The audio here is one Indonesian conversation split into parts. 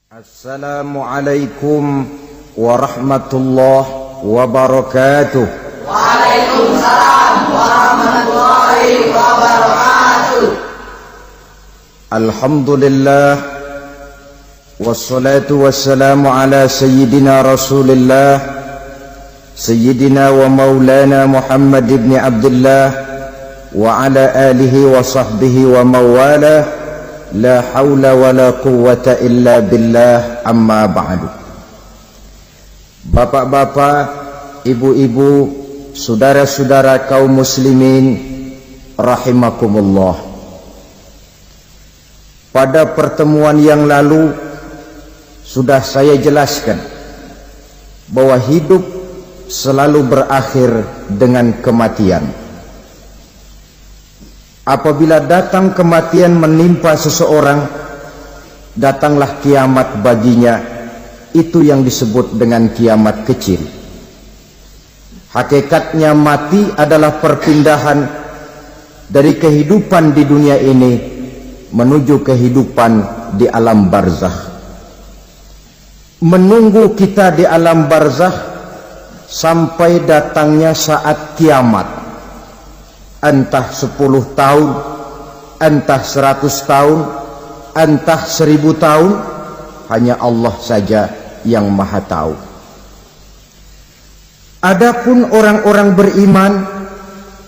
Assalamualaikum warahmatullahi wabarakatuh. Waalaikumsalam warahmatullahi wabarakatuh. Alhamdulillah wassalatu wassalamu ala sayyidina Rasulillah sayyidina wa maulana Muhammad ibn Abdullah wa ala alihi wa sahbihi wa mawala. La haula wa la quwwata illa billah, amma ba'du. Bapak-bapak, ibu-ibu, saudara-saudara kaum muslimin rahimakumullah. Pada pertemuan yang lalu sudah saya jelaskan bahwa hidup selalu berakhir dengan kematian. Apabila datang kematian menimpa seseorang, datanglah kiamat baginya. Itu yang disebut dengan kiamat kecil. Hakikatnya mati adalah perpindahan dari kehidupan di dunia ini menuju kehidupan di alam barzakh. Menunggu kita di alam barzakh sampai datangnya saat kiamat. Entah 10 tahun, entah 100 tahun, entah 1000 tahun, hanya Allah saja yang maha tahu. Adapun orang-orang beriman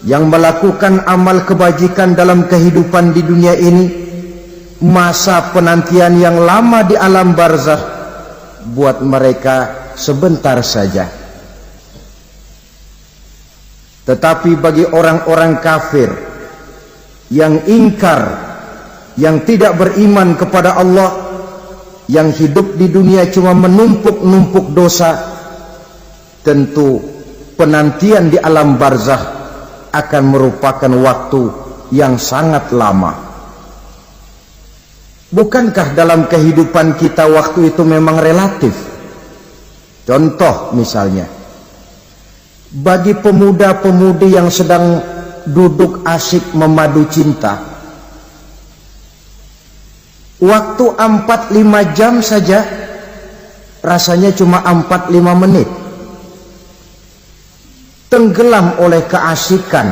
yang melakukan amal kebajikan dalam kehidupan di dunia ini, masa penantian yang lama di alam barzakh buat mereka sebentar saja. Tetapi bagi orang-orang kafir yang ingkar, yang tidak beriman kepada Allah, yang hidup di dunia cuma menumpuk-numpuk dosa, tentu penantian di alam barzakh akan merupakan waktu yang sangat lama. Bukankah dalam kehidupan kita waktu itu memang relatif? Contoh misalnya, bagi pemuda-pemudi yang sedang duduk asyik memadu cinta, waktu 4-5 jam saja rasanya cuma 4-5 menit, tenggelam oleh keasikan.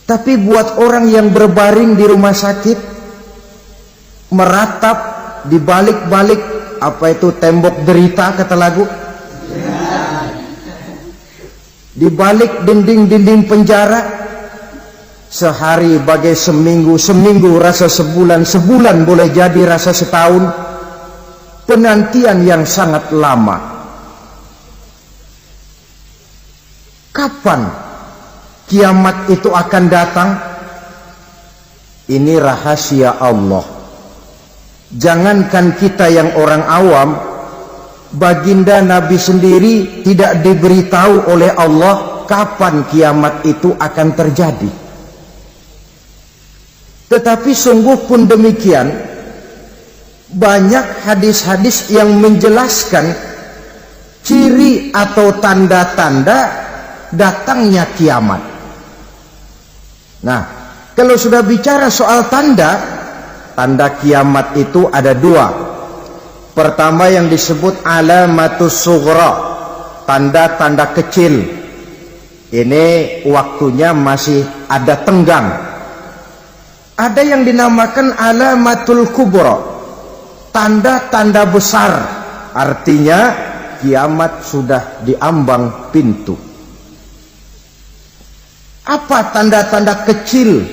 Tapi buat orang yang berbaring di rumah sakit, meratap di balik-balik apa itu tembok derita kata lagu, di balik dinding-dinding penjara, sehari bagai seminggu, seminggu rasa sebulan, sebulan boleh jadi rasa setahun. Penantian yang sangat lama. Kapan kiamat itu akan datang? Ini rahasia Allah. Jangankan kita yang orang awam, baginda Nabi sendiri tidak diberitahu oleh Allah kapan kiamat itu akan terjadi. Tetapi sungguh pun demikian, banyak hadis-hadis yang menjelaskan ciri atau tanda-tanda datangnya kiamat. Nah, kalau sudah bicara soal tanda kiamat itu ada dua. Pertama yang disebut alamatus sughra, tanda-tanda kecil. Ini waktunya masih ada tenggang. Ada yang dinamakan alamatul kubra, tanda-tanda besar. Artinya kiamat sudah diambang pintu. Apa tanda-tanda kecil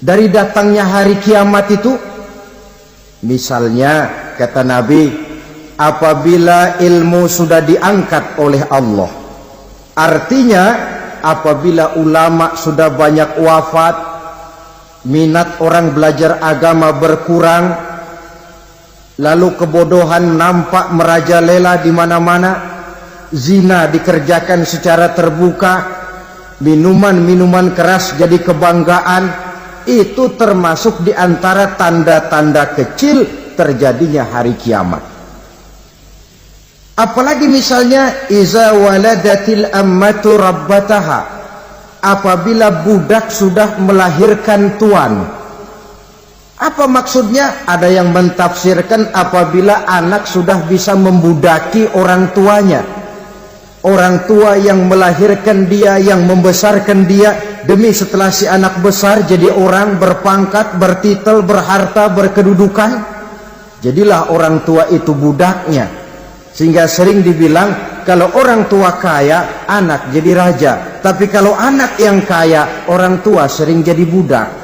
dari datangnya hari kiamat itu? Misalnya kata Nabi, apabila ilmu sudah diangkat oleh Allah, artinya apabila ulama sudah banyak wafat, minat orang belajar agama berkurang, lalu kebodohan nampak merajalela di mana-mana, zina dikerjakan secara terbuka, minuman-minuman keras jadi kebanggaan, itu termasuk di antara tanda-tanda kecil terjadinya hari kiamat. Apalagi misalnya iza waladatil ammatu rabbataha, apabila budak sudah melahirkan tuan. Apa maksudnya? Ada yang mentafsirkan apabila anak sudah bisa membudaki orang tuanya. Orang tua yang melahirkan dia, yang membesarkan dia, demi setelah si anak besar jadi orang berpangkat, bertitel, berharta, berkedudukan, jadilah orang tua itu budaknya. Sehingga sering dibilang kalau orang tua kaya, anak jadi raja. Tapi kalau anak yang kaya, orang tua sering jadi budak.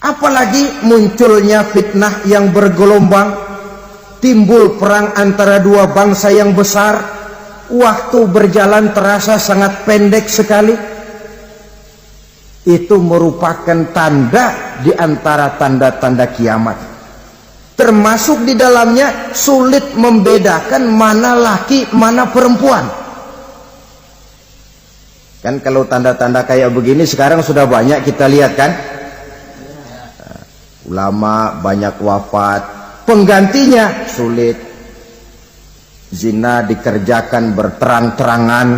Apalagi munculnya fitnah yang bergelombang, timbul perang antara dua bangsa yang besar, waktu berjalan terasa sangat pendek sekali. Itu merupakan tanda di antara tanda-tanda kiamat. Termasuk di dalamnya sulit membedakan mana laki, mana perempuan. Kan kalau tanda-tanda kayak begini sekarang sudah banyak kita lihat kan. Ulama banyak wafat, penggantinya sulit. Zina dikerjakan berterang-terangan,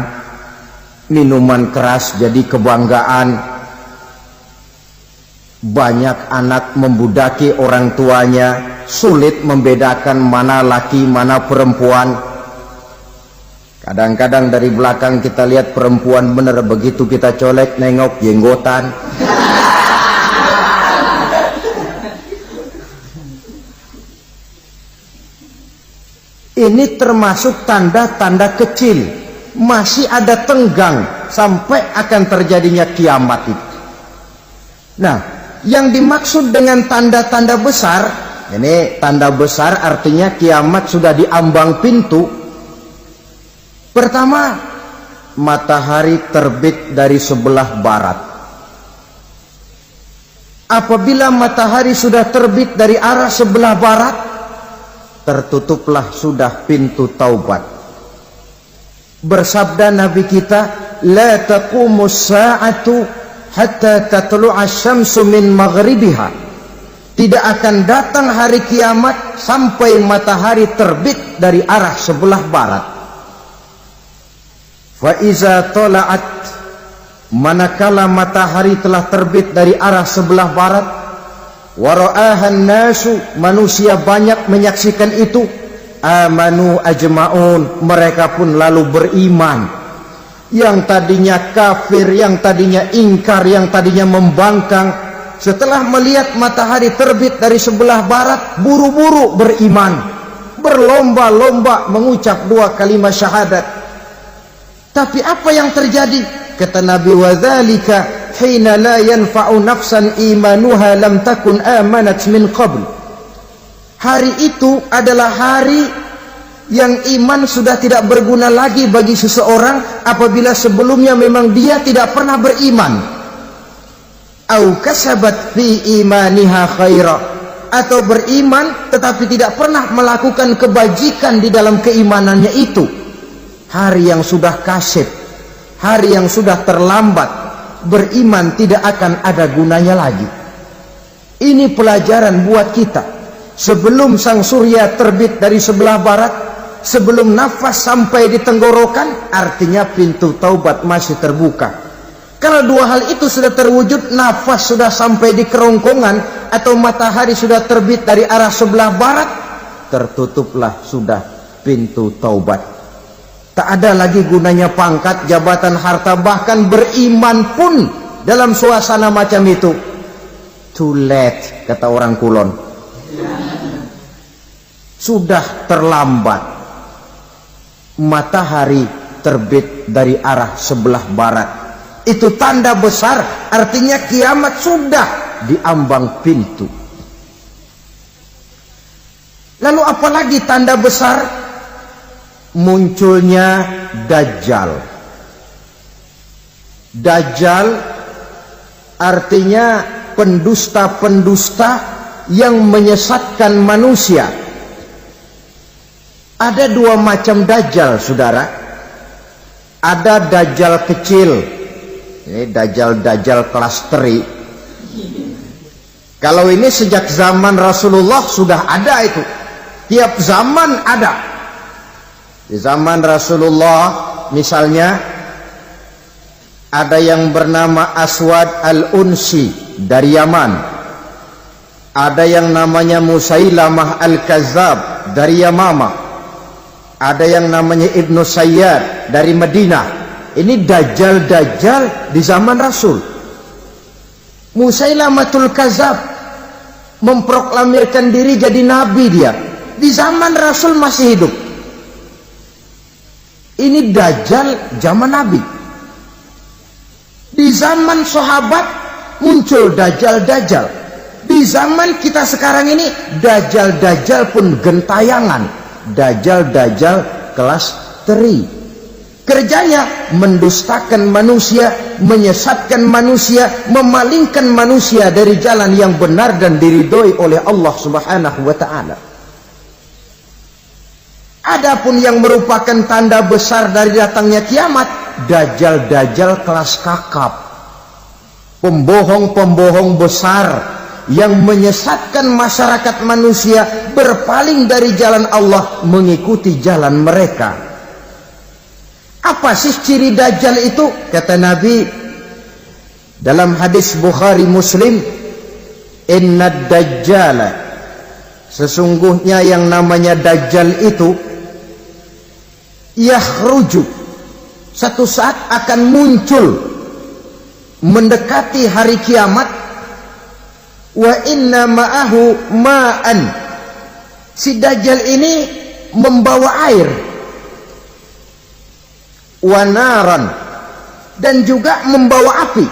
minuman keras jadi kebanggaan, banyak anak membudaki orang tuanya, sulit membedakan mana laki mana perempuan. Kadang-kadang dari belakang kita lihat perempuan bener, begitu kita colek nengok jenggotan. Ini termasuk tanda-tanda kecil, masih ada tenggang sampai akan terjadinya kiamat itu. Nah, yang dimaksud dengan tanda-tanda besar, ini tanda besar artinya kiamat sudah di ambang pintu. Pertama, matahari terbit dari sebelah barat. Apabila matahari sudah terbit dari arah sebelah barat, tertutuplah sudah pintu taubat. Bersabda Nabi kita, la taqumus sa'atu hatta tatlu'a syamsu min maghribiha. Tidak akan datang hari kiamat sampai matahari terbit dari arah sebelah barat. Fa iza tala'at, manakala matahari telah terbit dari arah sebelah barat, wara'ahan nasu, manusia banyak menyaksikan itu, amanu ajma'un, mereka pun lalu beriman. Yang tadinya kafir, yang tadinya ingkar, yang tadinya membangkang, setelah melihat matahari terbit dari sebelah barat, buru-buru beriman, berlomba-lomba mengucap dua kalimat syahadat. Tapi apa yang terjadi? Kata Nabi, wadzalika hina la yanfa'u nafsan imanuha lam takun amanat min qabl. Hari itu adalah hari yang iman sudah tidak berguna lagi bagi seseorang apabila sebelumnya memang dia tidak pernah beriman. Au kasabat fi imaniha khaira, atau beriman tetapi tidak pernah melakukan kebajikan di dalam keimanannya itu. Hari yang sudah kasib, hari yang sudah terlambat, beriman tidak akan ada gunanya lagi. Ini pelajaran buat kita. Sebelum sang surya terbit dari sebelah barat, sebelum nafas sampai di tenggorokan, artinya pintu taubat masih terbuka. Kalau dua hal itu sudah terwujud, nafas sudah sampai di kerongkongan atau matahari sudah terbit dari arah sebelah barat, tertutuplah sudah pintu taubat. Tak ada lagi gunanya pangkat, jabatan, harta, bahkan beriman pun dalam suasana macam itu. Too late, kata orang Kulon. Sudah terlambat. Matahari terbit dari arah sebelah barat. Itu tanda besar, artinya kiamat sudah di ambang pintu. Lalu apalagi tanda besar? Munculnya Dajjal. Dajjal artinya pendusta-pendusta yang menyesatkan manusia. Ada dua macam Dajjal, saudara. Ada Dajjal kecil, ini Dajjal kelas teri. Kalau ini sejak zaman Rasulullah sudah ada itu. Tiap zaman ada. Di zaman Rasulullah misalnya ada yang bernama Aswad al-Unsi. dari Yaman. Ada yang namanya Musailamah Al-Kazzab dari Yamamah. Ada yang namanya Ibnu Sayyad dari Madinah. Ini dajjal-dajjal di zaman Rasul. Musailamatul Kazzab memproklamirkan diri jadi nabi dia. Di zaman Rasul masih hidup. Ini dajjal zaman Nabi. Di zaman sahabat muncul dajjal-dajjal. Di zaman kita sekarang ini dajjal-dajjal pun gentayangan. Dajjal-dajjal kelas teri. Kerjanya mendustakan manusia, menyesatkan manusia, memalingkan manusia dari jalan yang benar dan diridhoi oleh Allah Subhanahu wa taala. Adapun yang merupakan tanda besar dari datangnya kiamat, dajjal-dajjal kelas kakap. Pembohong-pembohong besar yang menyesatkan masyarakat manusia berpaling dari jalan Allah mengikuti jalan mereka. Apa sih ciri dajjal itu? Kata Nabi dalam hadis Bukhari Muslim, innad dajjala, sesungguhnya yang namanya dajjal itu yakhruju, satu saat akan muncul mendekati hari kiamat. Wa inna ma'ahu ma'an, si dajjal ini membawa air, wanaran, dan juga membawa api.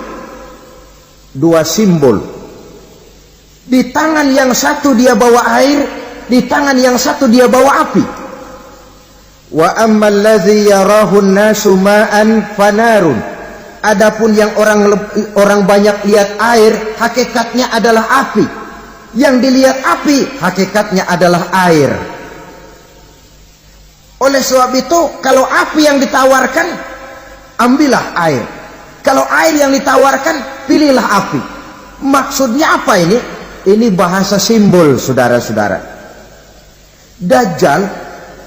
Dua simbol. Di tangan yang satu dia bawa air, di tangan yang satu dia bawa api. Wa ammal ladzi yarahu an-nasu ma'an fanarun, adapun yang orang banyak lihat air, hakikatnya adalah api. Yang dilihat api, hakikatnya adalah air. Oleh sebab itu, kalau api yang ditawarkan, ambillah air. Kalau air yang ditawarkan, pilihlah api. Maksudnya apa ini? Ini bahasa simbol, saudara-saudara. Dajjal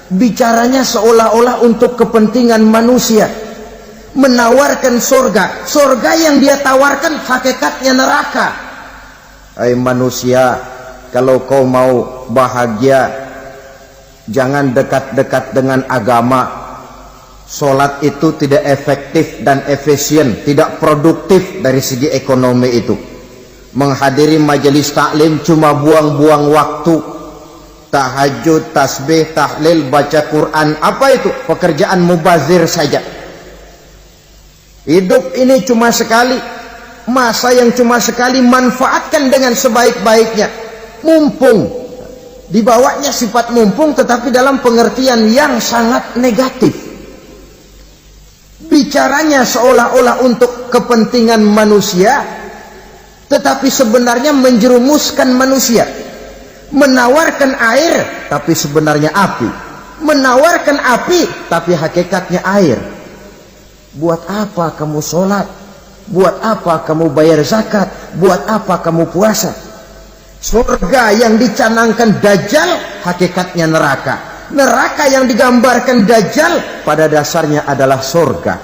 bicaranya seolah-olah untuk kepentingan manusia. Menawarkan surga. Surga yang dia tawarkan hakikatnya neraka. Hai manusia, kalau kau mau bahagia, jangan dekat-dekat dengan agama. Sholat itu tidak efektif dan efisien, tidak produktif dari segi ekonomi itu. Menghadiri majelis taklim cuma buang-buang waktu. Tahajud, tasbih, tahlil, baca Quran, apa itu? Pekerjaan mubazir saja. Hidup ini cuma sekali, masa yang cuma sekali, manfaatkan dengan sebaik-baiknya. Mumpung, dibawanya sifat mumpung tetapi dalam pengertian yang sangat negatif. Bicaranya seolah-olah untuk kepentingan manusia, tetapi sebenarnya menjerumuskan manusia. Menawarkan air, tapi sebenarnya api. Menawarkan api, tapi hakikatnya air. Buat apa kamu sholat? Buat apa kamu bayar zakat? Buat apa kamu puasa? Surga yang dicanangkan Dajjal, hakikatnya neraka. Neraka yang digambarkan Dajjal, pada dasarnya adalah surga.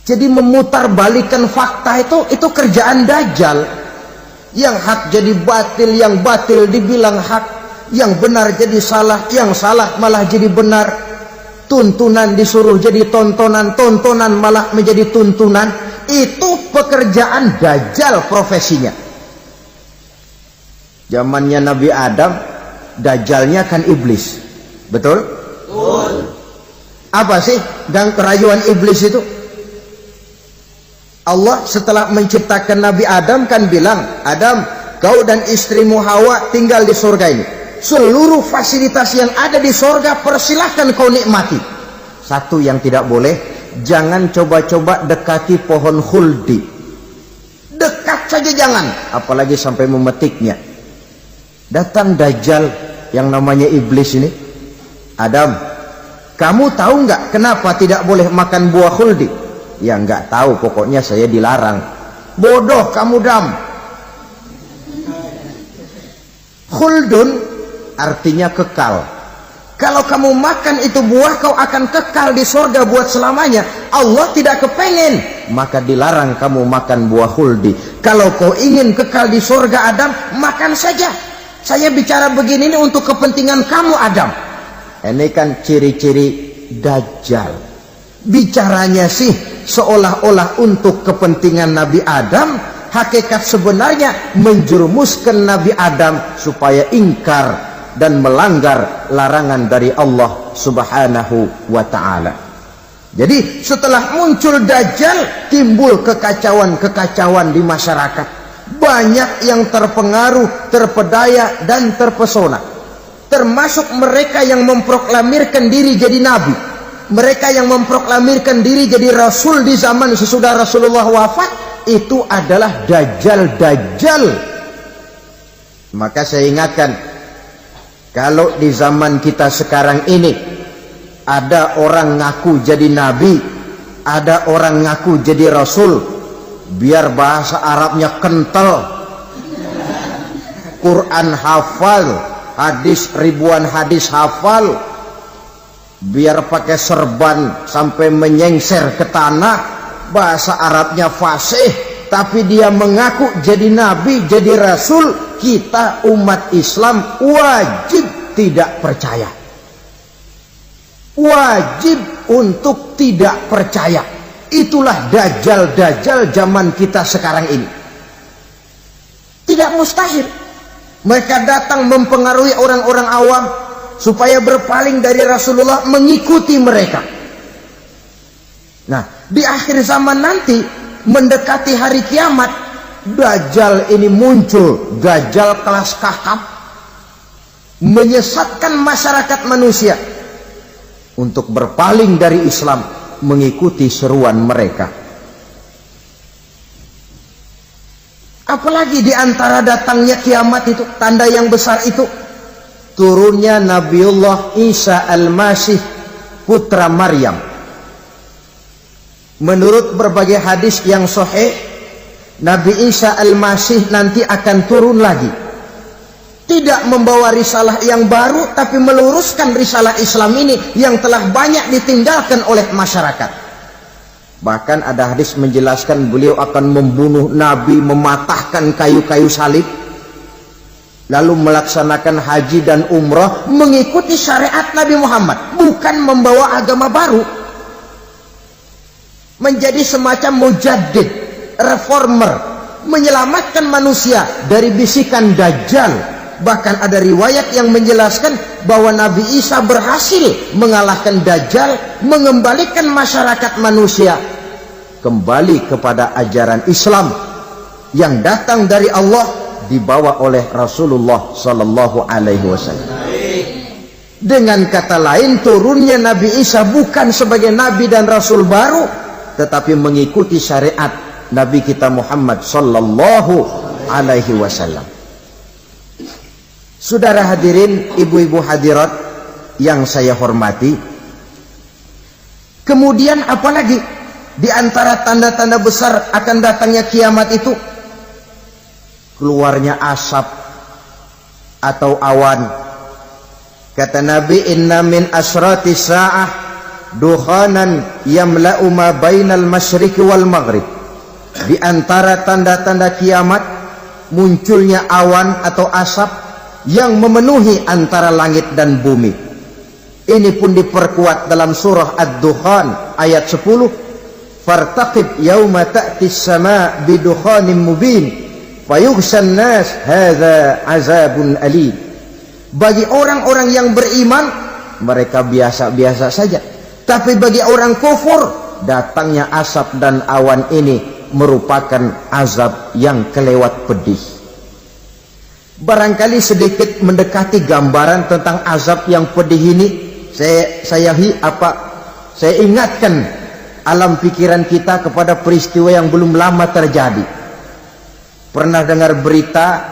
Jadi memutarbalikkan fakta itu kerjaan Dajjal. Yang hak jadi batil, yang batil dibilang hak, yang benar jadi salah, yang salah malah jadi benar. Tuntunan disuruh jadi tontonan, tontonan malah menjadi tuntunan. Itu pekerjaan Dajjal profesinya. Zamannya Nabi Adam, Dajjalnya kan iblis. Betul? Betul. Apa sih gang kerayuan iblis itu? Allah setelah menciptakan Nabi Adam kan bilang, Adam, kau dan istrimu Hawa tinggal di surga ini. Seluruh fasilitas yang ada di surga persilahkan kau nikmati. Satu yang tidak boleh, jangan coba-coba dekati pohon khuldi. Dekat saja jangan, apalagi sampai memetiknya. Datang Dajjal yang namanya iblis ini. Adam, kamu tahu nggak kenapa tidak boleh makan buah khuldi? Ya nggak tahu, pokoknya saya dilarang. Bodoh kamu Dam. Khuldun artinya kekal. Kalau kamu makan itu buah, kau akan kekal di surga buat selamanya. Allah tidak kepengen maka dilarang kamu makan buah khuldi. Kalau kau ingin kekal di surga Adam, makan saja. Saya bicara begini ini untuk kepentingan kamu Adam. Ini kan ciri-ciri Dajjal. Bicaranya sih seolah-olah untuk kepentingan Nabi Adam, hakikat sebenarnya menjerumuskan Nabi Adam supaya ingkar dan melanggar larangan dari Allah Subhanahu wa ta'ala. Jadi setelah muncul Dajjal, timbul kekacauan-kekacauan di masyarakat. Banyak yang terpengaruh, terpedaya dan terpesona. Termasuk mereka yang memproklamirkan diri jadi nabi, mereka yang memproklamirkan diri jadi rasul di zaman sesudah Rasulullah wafat. Itu adalah Dajjal. Maka saya ingatkan, kalau di zaman kita sekarang ini ada orang ngaku jadi nabi, ada orang ngaku jadi rasul, biar bahasa Arabnya kental, Quran hafal, hadis ribuan hadis hafal, biar pakai serban sampai menyengser ke tanah, bahasa Arabnya fasih, tapi dia mengaku jadi nabi, jadi rasul, kita umat Islam wajib tidak percaya. Wajib untuk tidak percaya. Itulah Dajjal zaman kita sekarang ini. Tidak mustahil mereka datang mempengaruhi orang-orang awam supaya berpaling dari Rasulullah, mengikuti mereka. Nah, di akhir zaman nanti, mendekati hari kiamat, Dajjal ini muncul, Dajjal kelas kakap, menyesatkan masyarakat manusia untuk berpaling dari Islam, mengikuti seruan mereka. Apalagi di antara datangnya kiamat itu, tanda yang besar itu, turunnya Nabiullah Isa Al-Masih, putra Maryam. Menurut berbagai hadis yang sahih, Nabi Isa Al-Masih nanti akan turun lagi, tidak membawa risalah yang baru, tapi meluruskan risalah Islam ini yang telah banyak ditinggalkan oleh masyarakat. Bahkan ada hadis menjelaskan beliau akan membunuh Nabi, mematahkan kayu-kayu salib, lalu melaksanakan haji dan umrah mengikuti syariat Nabi Muhammad, bukan membawa agama baru. Menjadi semacam mujaddid, reformer, menyelamatkan manusia dari bisikan Dajjal. Bahkan ada riwayat yang menjelaskan bahwa Nabi Isa berhasil mengalahkan Dajjal, mengembalikan masyarakat manusia kembali kepada ajaran Islam yang datang dari Allah, dibawa oleh Rasulullah Sallallahu Alaihi Wasallam. Dengan kata lain, turunnya Nabi Isa bukan sebagai Nabi dan Rasul baru, tetapi mengikuti syariat Nabi kita Muhammad Sallallahu Alaihi Wasallam. Saudara hadirin, ibu-ibu hadirat yang saya hormati, kemudian apalagi di antara tanda-tanda besar akan datangnya kiamat itu? Keluarnya asap atau awan. Kata Nabi, inna min asrati sa'ah dukhanan yamla'u ma bainal masyriqi wal maghrib. Di antara tanda-tanda kiamat, munculnya awan atau asap yang memenuhi antara langit dan bumi. Ini pun diperkuat dalam surah Ad-Dukhan ayat 10. Fartaqib yauma ta'tis sama' bidukhanin mubin fayughshan nas hadza azabun alim. Bagi orang-orang yang beriman, mereka biasa-biasa saja. Tapi bagi orang kufur, datangnya asap dan awan ini merupakan azab yang kelewat pedih. Barangkali sedikit mendekati gambaran tentang azab yang pedih ini, saya ingatkan alam pikiran kita kepada peristiwa yang belum lama terjadi. Pernah dengar berita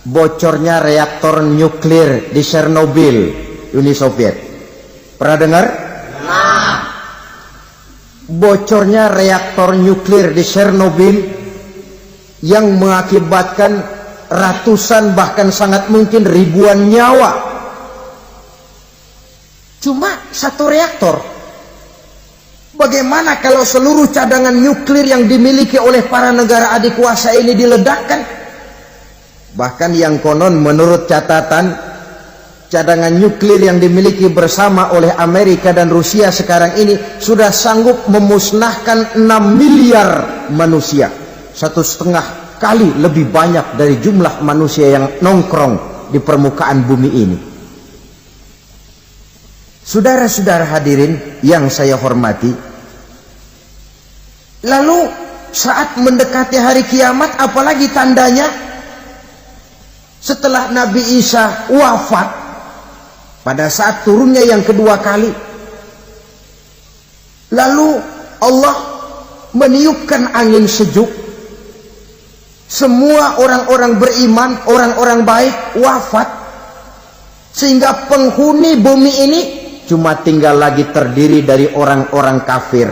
bocornya reaktor nuklir di Chernobyl, Uni Soviet? Pernah dengar? Nah. Bocornya reaktor nuklir di Chernobyl yang mengakibatkan ratusan bahkan sangat mungkin ribuan nyawa. Cuma satu reaktor. Bagaimana kalau seluruh cadangan nuklir yang dimiliki oleh para negara adik kuasa ini diledakkan? Bahkan yang konon menurut catatan, cadangan nuklir yang dimiliki bersama oleh Amerika dan Rusia sekarang ini sudah sanggup memusnahkan 6 miliar manusia. 1,5 kali lebih banyak dari jumlah manusia yang nongkrong di permukaan bumi ini. Saudara-saudara hadirin yang saya hormati, lalu saat mendekati hari kiamat, apalagi tandanya? Setelah Nabi Isa wafat, pada saat turunnya yang kedua kali, lalu Allah meniupkan angin sejuk. Semua orang-orang beriman, orang-orang baik wafat, sehingga penghuni bumi ini cuma tinggal lagi terdiri dari orang-orang kafir.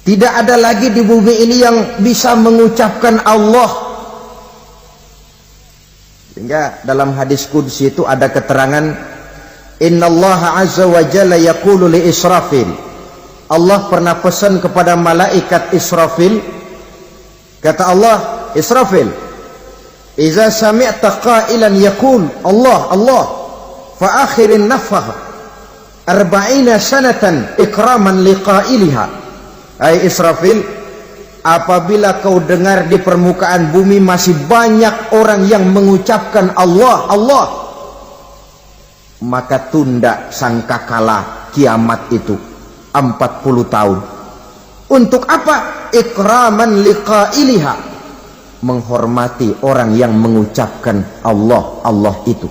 Tidak ada lagi di bumi ini yang bisa mengucapkan Allah. Sehingga dalam hadis qudsi itu ada keterangan, innallaha azza wa jalla yaqulu li Israfil. Allah pernah pesan kepada malaikat Israfil, kata Allah, Israfil, iza sami'ta qailan yaqul Allah Allah fa akhirin nafah 40 sanatan ikraman liqailiha. Hai Israfil, apabila kau dengar di permukaan bumi masih banyak orang yang mengucapkan Allah Allah, maka tunda sangkakala kiamat itu 40 tahun. Untuk apa? Ikraman liqailiha, menghormati orang yang mengucapkan Allah Allah itu.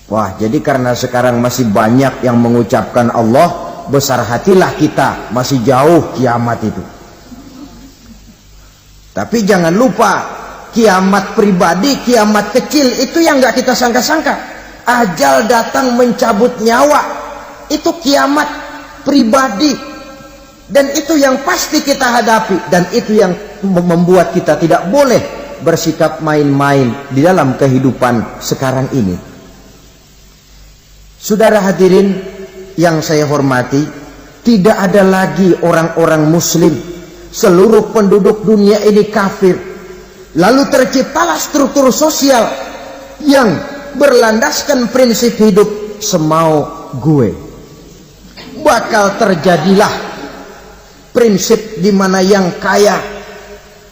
Wah, jadi karena sekarang masih banyak yang mengucapkan Allah, besar hatilah kita, masih jauh kiamat itu. Tapi jangan lupa, kiamat pribadi, kiamat kecil itu yang nggak kita sangka-sangka. Ajal datang mencabut nyawa, itu kiamat pribadi, dan itu yang pasti kita hadapi, dan itu yang membuat kita tidak boleh bersikap main-main di dalam kehidupan sekarang ini. Saudara hadirin yang saya hormati, tidak ada lagi orang-orang muslim. Seluruh penduduk dunia ini kafir. Lalu terciptalah struktur sosial yang berlandaskan prinsip hidup semau gue. Bakal terjadilah prinsip di mana yang kaya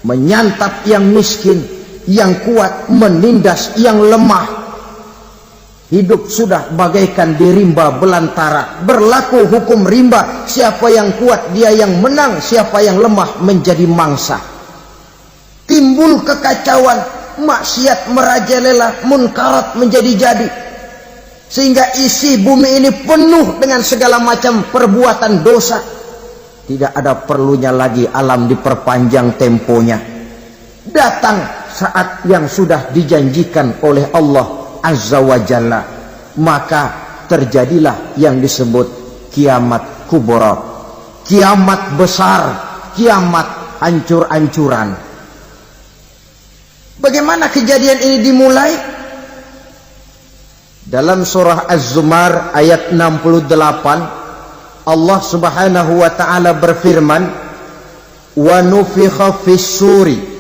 menyantap yang miskin, yang kuat menindas yang lemah. Hidup sudah bagaikan di rimba belantara, berlaku hukum rimba. Siapa yang kuat dia yang menang, siapa yang lemah menjadi mangsa. Timbul kekacauan, maksiat merajalela, munkarat menjadi-jadi, sehingga isi bumi ini penuh dengan segala macam perbuatan dosa. Tidak ada perlunya lagi alam diperpanjang temponya. Datang saat yang sudah dijanjikan oleh Allah Azza wa Jalla, maka terjadilah yang disebut kiamat kubra, kiamat besar, kiamat hancur-hancuran. Bagaimana kejadian ini dimulai? Dalam surah Az-Zumar ayat 68, Allah Subhanahu wa taala berfirman, wa nufikha fis-suri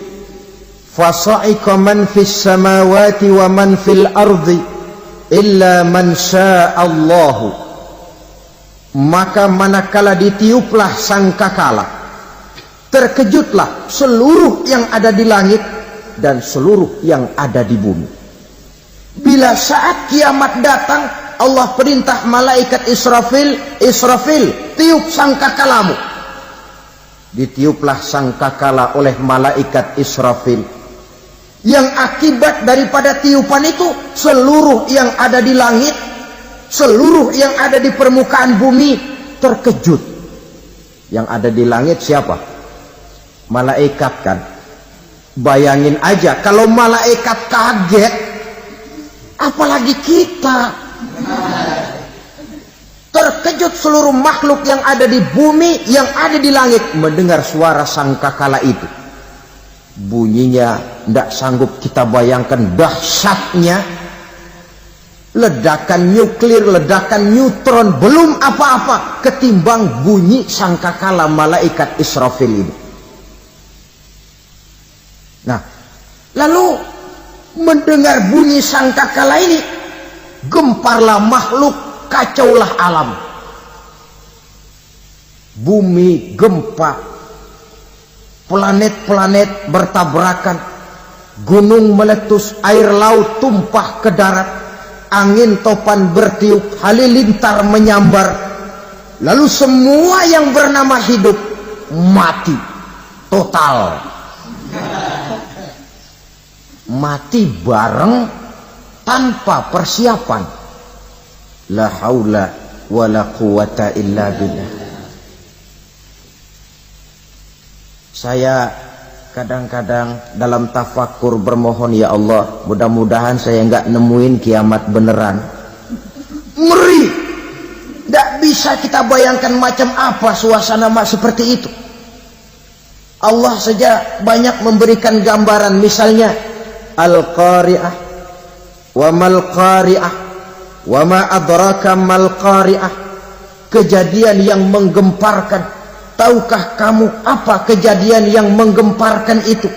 fasa'iqa man fis samawati wa man fil ardi illa man sya'allahu. Maka manakala ditiuplah sangkakala, terkejutlah seluruh yang ada di langit dan seluruh yang ada di bumi. Bila saat kiamat datang, Allah perintah malaikat Israfil, Israfil, tiup sangkakalamu. Ditiuplah sangkakala oleh malaikat Israfil. Yang akibat daripada tiupan itu, seluruh yang ada di langit, seluruh yang ada di permukaan bumi terkejut. Yang ada di langit siapa? Malaikat kan. Bayangin aja kalau malaikat kaget, apalagi kita. Terkejut seluruh makhluk yang ada di bumi, yang ada di langit mendengar suara sangkakala itu. Bunyinya tidak sanggup kita bayangkan dahsyatnya. ledakan nuklir, ledakan neutron, belum apa-apa ketimbang bunyi sangkakala malaikat Israfil ini. Nah, lalu mendengar bunyi sangkakala ini, gemparlah makhluk, kacaulah alam. Bumi gempa, planet-planet bertabrakan, gunung meletus, air laut tumpah ke darat, angin topan bertiup, halilintar menyambar. Lalu semua yang bernama hidup mati total. Mati bareng tanpa persiapan. La haula wala quwata illa billah. Saya kadang-kadang dalam tafakur bermohon, ya Allah, mudah-mudahan saya enggak nemuin kiamat beneran. Ngeri. Tidak bisa kita bayangkan macam apa suasana seperti itu. Allah saja banyak memberikan gambaran, misalnya Al-Qari'ah, wa mal qari'ah, wa ma adraka mal qari'ah. Kejadian yang menggemparkan. Tahukah kamu apa kejadian yang menggemparkan itu?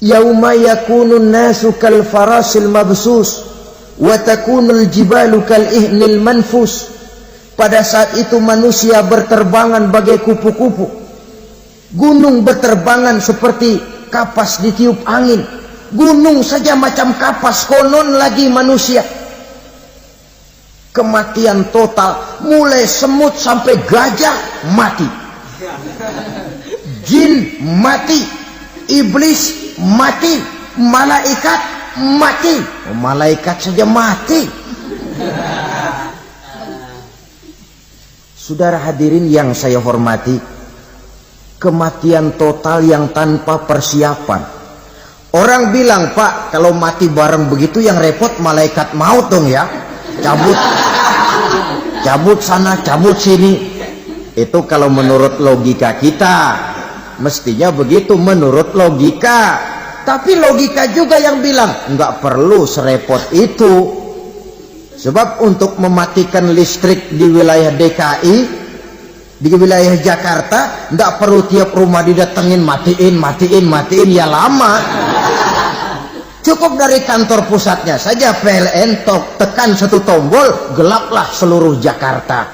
Yauma yakunun nasu kal farasil mabsus wa takunul jibalu kal ihnil manfus. Pada saat itu manusia berterbangan bagai kupu-kupu, gunung berterbangan seperti kapas ditiup angin. Gunung saja macam kapas, konon lagi manusia. Kematian total, mulai semut sampai gajah mati, jin mati, iblis mati, malaikat mati. Malaikat saja mati. Saudara hadirin yang saya hormati, kematian total yang tanpa persiapan. Orang bilang, Pak, kalau mati bareng begitu yang repot malaikat maut dong ya. Cabut sana, cabut sini. Itu kalau menurut logika kita, mestinya begitu menurut logika. Tapi logika juga yang bilang nggak perlu serepot itu. Sebab untuk mematikan listrik di wilayah DKI, di wilayah Jakarta, nggak perlu tiap rumah didatengin matiin, ya lama. Cukup dari kantor pusatnya saja PLN, tekan satu tombol, gelaplah seluruh Jakarta.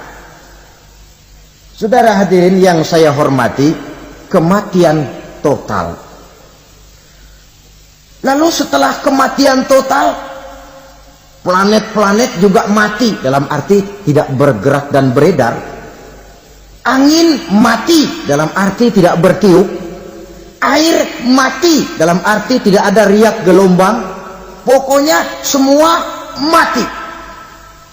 Saudara hadirin yang saya hormati, kematian total. Lalu setelah kematian total, planet-planet juga mati, dalam arti tidak bergerak dan beredar. Angin mati, dalam arti tidak bertiup. Air mati, dalam arti tidak ada riak gelombang. Pokoknya semua mati.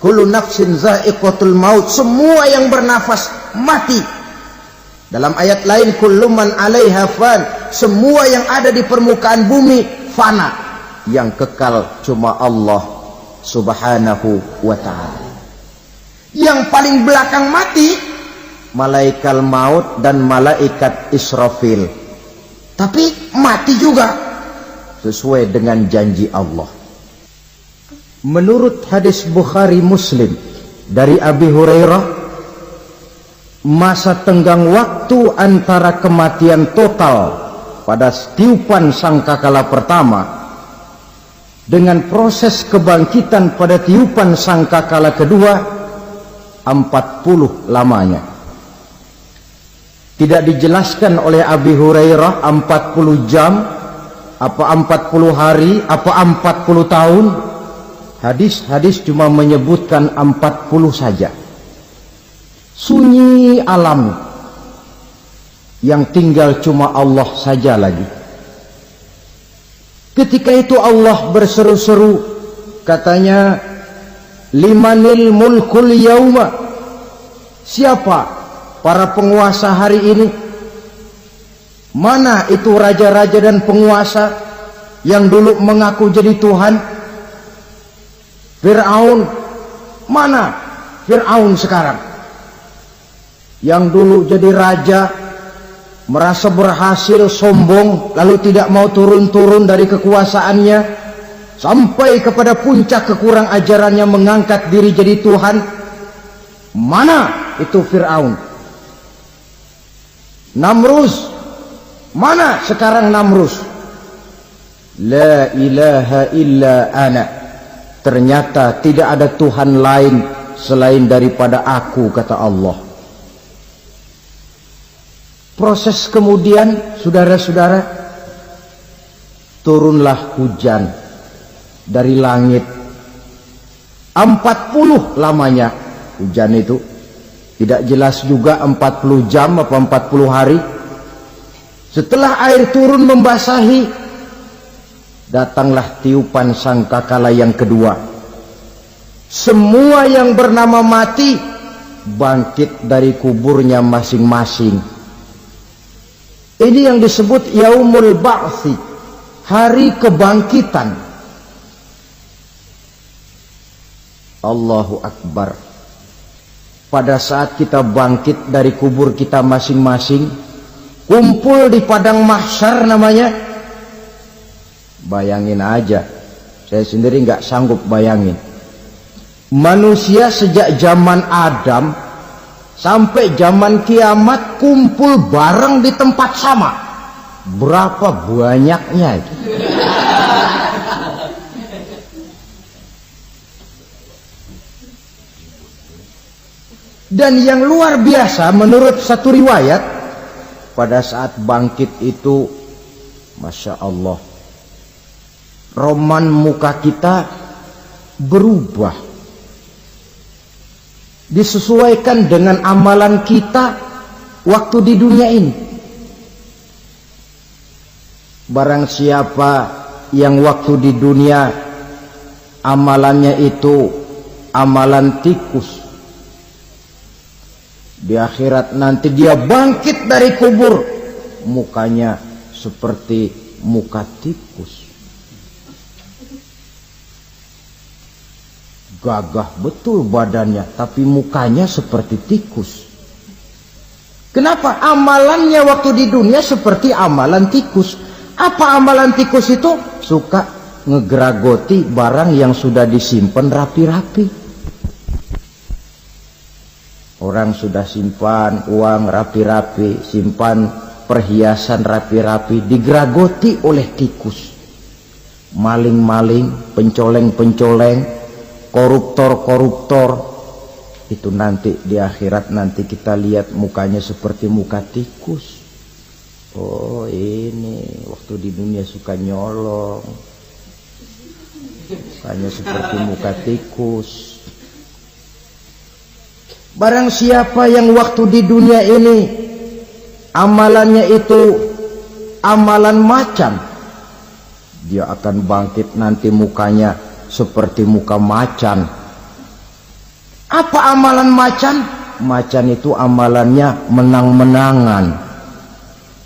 Kullu nafsin za'iqatul maut, semua yang bernafas mati. Dalam ayat lain, kullu man 'alaiha fan, semua yang ada di permukaan bumi fana. Yang kekal cuma Allah Subhanahu wa ta'ala. Yang paling belakang mati malaikat maut dan malaikat Israfil. Tapi mati juga sesuai dengan janji Allah. Menurut hadis Bukhari Muslim dari Abi Hurairah, masa tenggang waktu antara kematian total pada tiupan sangkakala pertama dengan proses kebangkitan pada tiupan sangkakala kedua 40 lamanya. Tidak dijelaskan oleh Abi Hurairah 40 jam, apa 40 hari, apa 40 tahun. Hadis-hadis cuma menyebutkan 40 saja. Sunyi alam, yang tinggal cuma Allah saja lagi. Ketika itu Allah berseru-seru, katanya, limanil mulkul yauma. Siapa para penguasa hari ini? Mana itu raja-raja dan penguasa yang dulu mengaku jadi Tuhan? Fir'aun. Mana Fir'aun sekarang? Yang dulu jadi raja, merasa berhasil, sombong, lalu tidak mau turun-turun dari kekuasaannya. sampai kepada puncak kekurang ajarannya mengangkat diri jadi Tuhan. Mana itu Fir'aun? Namrus, mana sekarang Namrus? La ilaha illa ana, ternyata tidak ada Tuhan lain selain daripada aku, kata Allah. Proses kemudian, saudara-saudara, turunlah hujan dari langit. 40 lamanya hujan itu, tidak jelas juga 40 jam apa 40 hari. Setelah air turun membasahi, datanglah tiupan sangkakala yang kedua. Semua yang bernama mati bangkit dari kuburnya masing-masing. Ini yang disebut Yaumul Ba'thi, hari kebangkitan. Allahu Akbar. Pada saat kita bangkit dari kubur kita masing-masing, kumpul di padang mahsyar namanya. Bayangin aja, saya sendiri nggak sanggup bayangin. Manusia sejak zaman Adam sampai zaman kiamat kumpul bareng di tempat sama. Berapa banyaknya itu? Dan yang luar biasa menurut satu riwayat, pada saat bangkit itu, Masya Allah, roman muka kita berubah, disesuaikan dengan amalan kita waktu di dunia ini. Barang siapa yang waktu di dunia amalannya itu amalan tikus, di akhirat nanti dia bangkit dari kubur, mukanya seperti muka tikus. Gagah betul badannya, tapi mukanya seperti tikus. Kenapa? Amalannya waktu di dunia seperti amalan tikus. Apa amalan tikus itu? Suka ngegeragoti barang yang sudah disimpan rapi-rapi. Orang sudah simpan uang rapi-rapi, simpan perhiasan rapi-rapi, digeragoti oleh tikus. Maling-maling, pencoleng-pencoleng, koruptor-koruptor, itu nanti di akhirat nanti kita lihat mukanya seperti muka tikus. Oh, ini waktu di dunia suka nyolong, mukanya seperti muka tikus. Barang siapa yang waktu di dunia ini amalannya itu amalan macan, dia akan bangkit nanti mukanya seperti muka macan. Apa amalan macan? Macan itu amalannya menang-menangan.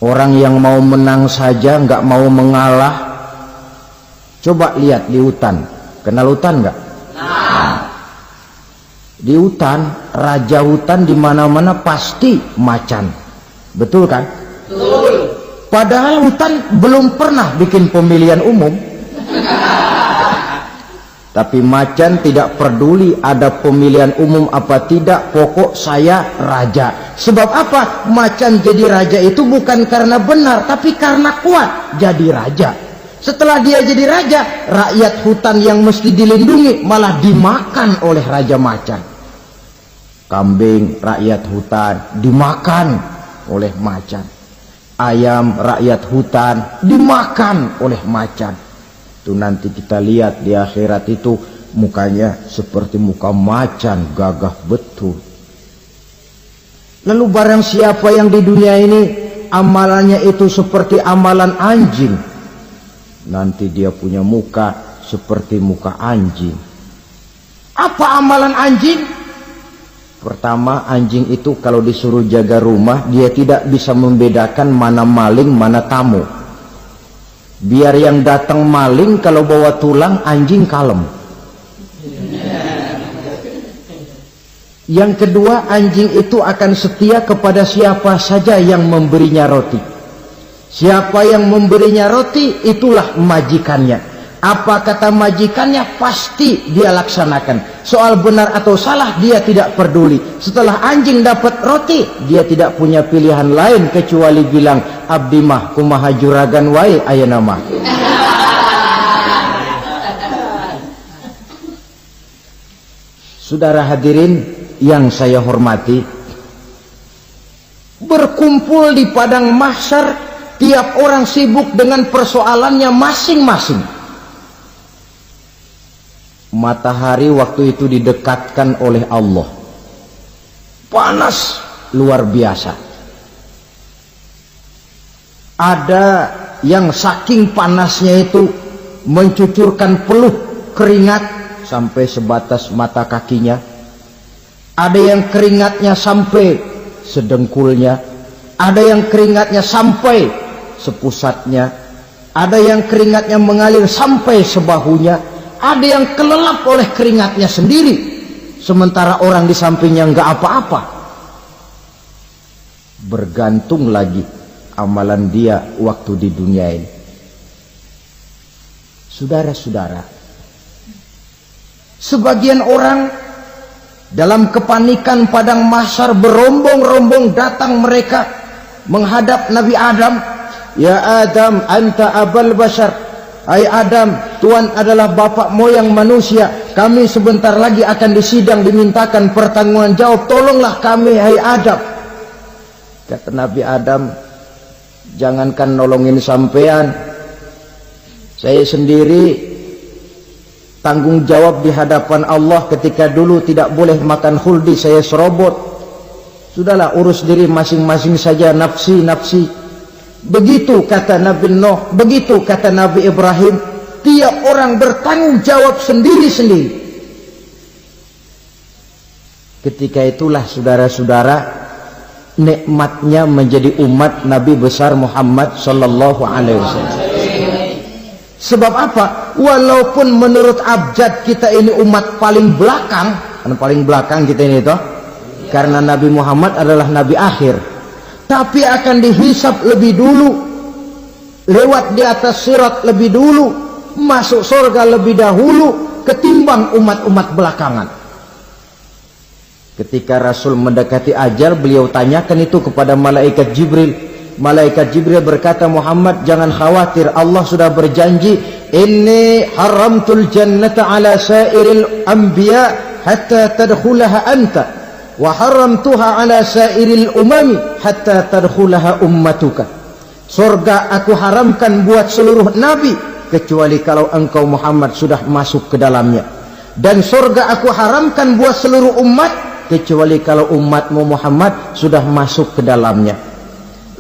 Orang yang mau menang saja nggak mau mengalah. Coba lihat di hutan, kenal hutan nggak? Di hutan, raja hutan di mana-mana pasti macan, betul kan? Betul. Padahal hutan belum pernah bikin pemilihan umum. Tapi macan tidak peduli ada pemilihan umum apa tidak, pokok saya raja. Sebab apa? Macan jadi raja itu bukan karena benar, tapi karena kuat jadi raja. Setelah dia jadi raja, rakyat hutan yang mesti dilindungi malah dimakan oleh raja macan. Kambing rakyat hutan dimakan oleh macan. Ayam rakyat hutan dimakan oleh macan. Itu nanti kita lihat di akhirat itu mukanya seperti muka macan, gagah betul. Lalu barang siapa yang di dunia ini amalannya itu seperti amalan anjing, nanti dia punya muka seperti muka anjing. Apa amalan anjing? Pertama, anjing itu kalau disuruh jaga rumah, dia tidak bisa membedakan mana maling, mana tamu. Biar yang datang maling, kalau bawa tulang, anjing kalem. Yang kedua, anjing itu akan setia kepada siapa saja yang memberinya roti. Siapa yang memberinya roti, itulah majikannya. Apa kata majikannya pasti dia laksanakan. Soal benar atau salah dia tidak peduli. Setelah anjing dapat roti, dia tidak punya pilihan lain kecuali bilang, abdi mah kumaha juragan wae ayeuna mah. Saudara hadirin yang saya hormati, berkumpul di padang mahsyar, tiap orang sibuk dengan persoalannya masing-masing. Matahari waktu itu didekatkan oleh Allah, panas luar biasa. Ada yang saking panasnya itu mencucurkan peluh keringat sampai sebatas mata kakinya. Ada yang keringatnya sampai sedengkulnya, ada yang keringatnya sampai sepusatnya, ada yang keringatnya mengalir sampai sebahunya, ada yang kelelap oleh keringatnya sendiri, sementara orang di sampingnya nggak apa-apa. Bergantung lagi amalan dia waktu di dunia ini. Saudara-saudara, sebagian orang dalam kepanikan padang mahsyar berombong-rombong datang mereka menghadap Nabi Adam. Ya Adam, anta abal bashar. Hai Adam, Tuhan adalah bapak moyang manusia. Kami sebentar lagi akan disidang, dimintakan pertanggungan jawab. Tolonglah kami, hai Adam. Kata Nabi Adam, jangankan nolongin sampean, saya sendiri tanggung jawab di hadapan Allah. Ketika dulu tidak boleh makan khuldi, saya serobot. Sudahlah, urus diri masing-masing saja, nafsi. Begitu kata Nabi Nuh, begitu kata Nabi Ibrahim. Tiap orang bertanggung jawab sendiri-sendiri. Ketika itulah saudara-saudara, nikmatnya menjadi umat Nabi besar Muhammad sallallahu alaihi wasallam. Sebab apa? Walaupun menurut abjad kita ini umat paling belakang, paling belakang kita ini toh, karena Nabi Muhammad adalah Nabi akhir, tapi akan dihisap lebih dulu, lewat di atas sirat lebih dulu, masuk surga lebih dahulu ketimbang umat-umat belakangan. Ketika Rasul mendekati ajal, beliau tanyakan itu kepada malaikat Jibril. Malaikat Jibril berkata, Muhammad jangan khawatir, Allah sudah berjanji, inni haramtul jannata ala sairil anbiya hatta tadkhulaha anta wa haramtuha ala sairil umami hatta tadkhulaha ummatuka. Surga aku haramkan buat seluruh nabi kecuali kalau engkau Muhammad sudah masuk ke dalamnya, dan surga aku haramkan buat seluruh umat kecuali kalau umatmu Muhammad sudah masuk ke dalamnya.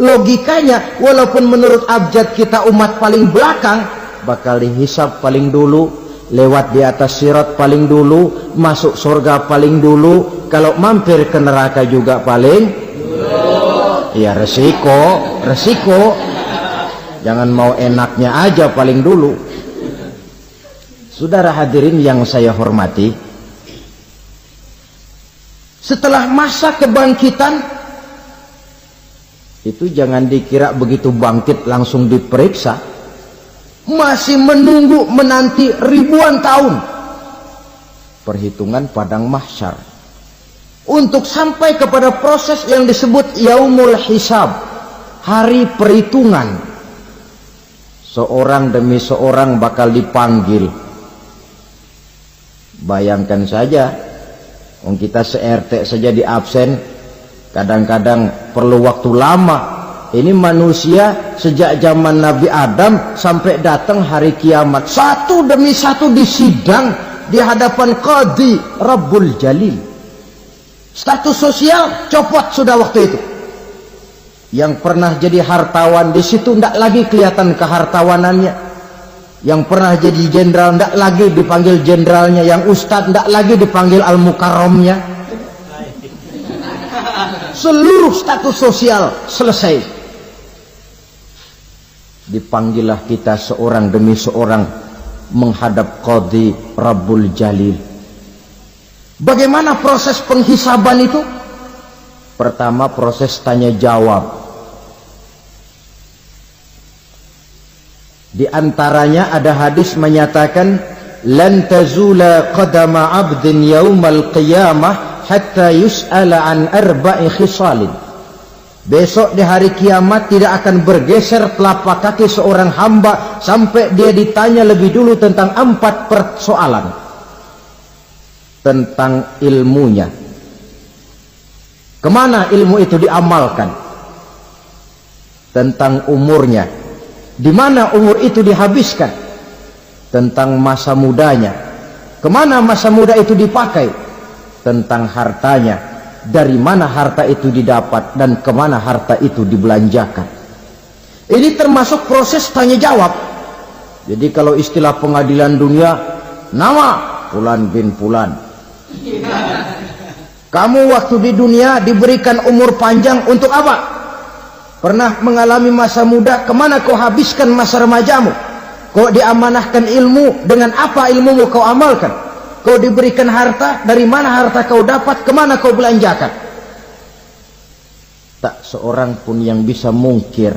Logikanya, walaupun menurut abjad kita umat paling belakang, bakal dihisap paling dulu, lewat di atas sirat paling dulu, masuk surga paling dulu, kalau mampir ke neraka juga paling dulu. Ya resiko. Jangan mau enaknya aja paling dulu. Saudara hadirin yang saya hormati, setelah masa kebangkitan itu jangan dikira begitu bangkit langsung diperiksa. Masih menunggu menanti ribuan tahun perhitungan padang mahsyar untuk sampai kepada proses yang disebut yaumul hisab, hari perhitungan. Seorang demi seorang bakal dipanggil. Bayangkan saja, kita se-RT saja di absen, kadang-kadang perlu waktu lama. Ini manusia sejak zaman Nabi Adam sampai datang hari kiamat, satu demi satu disidang di hadapan Qadhi Rabbul Jalil. Status sosial copot sudah waktu itu. Yang pernah jadi hartawan di situ tidak lagi kelihatan kehartawanannya. Yang pernah jadi jenderal tidak lagi dipanggil jenderalnya. Yang ustadz tidak lagi dipanggil al-mukarramnya. Seluruh status sosial selesai. Dipanggillah kita seorang demi seorang menghadap Qadhi Rabbul Jalil. Bagaimana proses penghisaban itu? Pertama, proses tanya jawab. Di antaranya ada hadis menyatakan, lan tazula qadama 'abdin yaumal qiyamah hatta yus'ala an arba'i khisalin. Besok di hari kiamat tidak akan bergeser telapak kaki seorang hamba sampai dia ditanya lebih dulu tentang 4 persoalan. Tentang ilmunya. Kemana ilmu itu diamalkan? Tentang umurnya. Di mana umur itu dihabiskan? Tentang masa mudanya. Kemana masa muda itu dipakai? Tentang hartanya. Dari mana harta itu didapat dan kemana harta itu dibelanjakan. Ini termasuk proses tanya jawab. Jadi kalau istilah pengadilan dunia, nama Fulan bin Fulan. Kamu waktu di dunia diberikan umur panjang untuk apa? Pernah mengalami masa muda, kemana kau habiskan masa remajamu? Kau diamanahkan ilmu, dengan apa ilmumu kau amalkan? Kau diberikan harta, dari mana harta kau dapat, kemana kau belanjakan? Tak seorang pun yang bisa mungkir.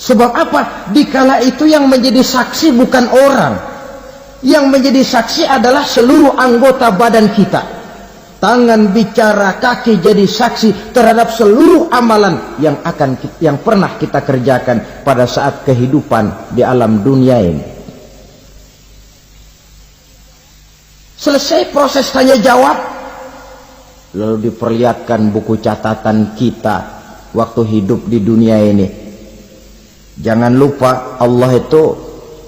Sebab apa? Dikala itu yang menjadi saksi bukan orang. Yang menjadi saksi adalah seluruh anggota badan kita. Tangan bicara, kaki jadi saksi terhadap seluruh amalan yang pernah kita kerjakan pada saat kehidupan di alam dunia ini. Selesai proses tanya jawab, lalu diperlihatkan buku catatan kita waktu hidup di dunia ini. Jangan lupa Allah itu